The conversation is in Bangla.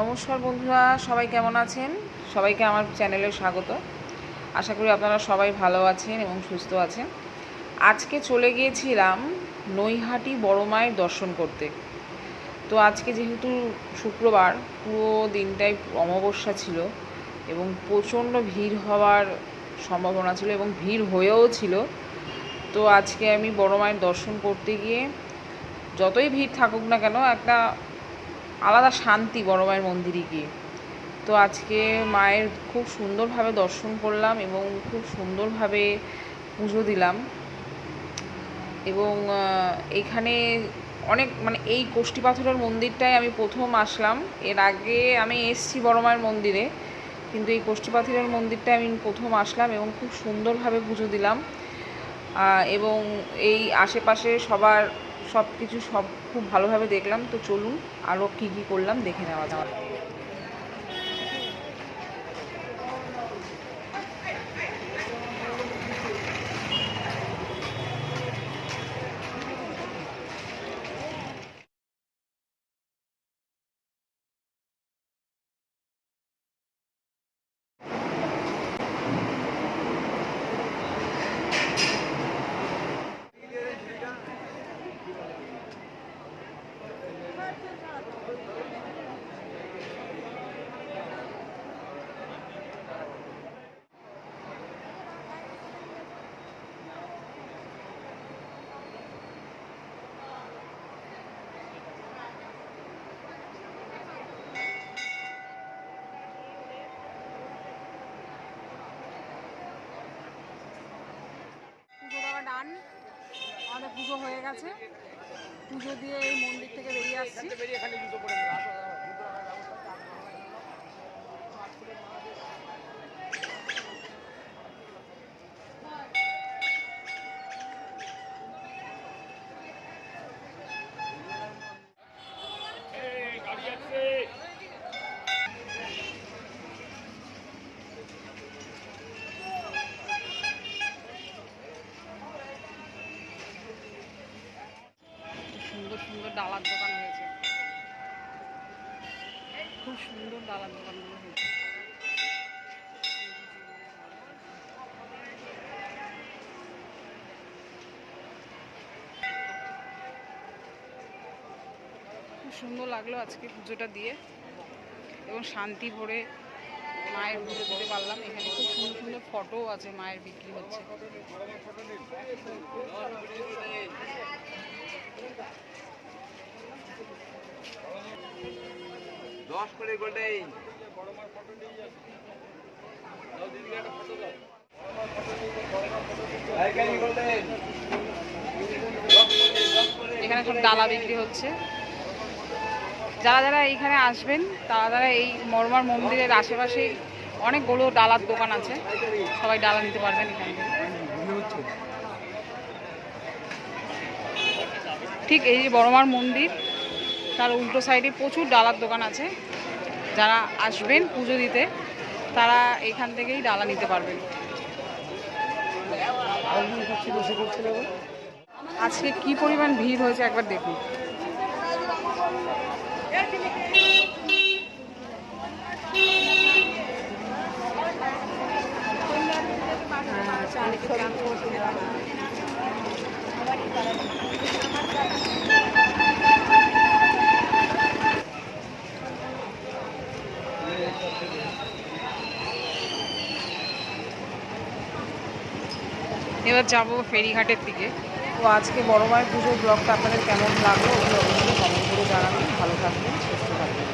নমস্কার বন্ধুরা, সবাই কেমন আছেন? সবাইকে আমার চ্যানেলে স্বাগত। আশা করি আপনারা সবাই ভালো আছেন এবং সুস্থ আছেন। আজকে চলে গিয়েছিলাম নৈহাটি বড় মায়ের দর্শন করতে। তো আজকে যেহেতু শুক্রবার, পুরো দিনটাই অমাবস্যা ছিল এবং প্রচণ্ড ভিড় হওয়ার সম্ভাবনা ছিল এবং ভিড় হয়েও ছিল। তো আজকে আমি বড় মায়ের দর্শন করতে গিয়ে যতই ভিড় থাকুক না কেন, একটা আলাদা শান্তি বড় মায়ের মন্দিরে গিয়ে। তো আজকে মায়ের খুব সুন্দরভাবে দর্শন করলাম এবং খুব সুন্দরভাবে পুজো দিলাম। এবং এখানে অনেক এই কোষ্ঠী পাথরের মন্দিরটায় আমি প্রথম আসলাম। এর আগে আমি এসেছি বড় মায়ের মন্দিরে, কিন্তু এই কোষ্ঠী পাথরের মন্দিরটায় আমি প্রথম আসলাম এবং খুব সুন্দরভাবে পুজো দিলাম। এবং এই আশেপাশে সব কিছু খুব ভালোভাবে দেখলাম। তো চলুন আরও কী কী করলাম দেখে নেওয়া যাওয়া। ডান, আমাদের পুজো হয়ে গেছে। পুজো দিয়ে এই মন্দির থেকে বেরিয়ে আসছি। সুন্দর সুন্দর ডালার দোকান হয়েছে, খুব সুন্দর ডালার দোকানগুলো হয়েছে। খুব সুন্দর লাগলো আজকে পুজোটা দিয়ে এবং শান্তি ভরে মায়ের পুজো দিতে পারলাম। এখানে খুব সুন্দর সুন্দর ফটো আছে, মায়ের বিক্রি হচ্ছে। এখানে সব ডালা বিক্রি হচ্ছে। যারা যারা এইখানে আসবেন তারা এই বড়মার মন্দিরের আশেপাশে অনেকগুলো ডালার দোকান আছে, সবাই ডালা নিতে পারবেন এখান থেকে। ঠিক এই যে বড়মার মন্দির, তার উল্টো সাইডে প্রচুর ডালার দোকান আছে। যারা আসবেন পুজো দিতে তারা এখান থেকেই ডালা নিতে পারবেন। আজকে কি পরিমাণ ভিড় হয়েছে একবার দেখুন। এবার যাবো ফেরিঘাটের দিকে। তো আজকে বড় মায়ের পুজোর ব্লগটা আপনাদের কেমন লাগলো ওগুলো অবশ্যই কমেন্ট করে জানাবেন। ভালো থাকবেন, সুস্থ থাকবেন।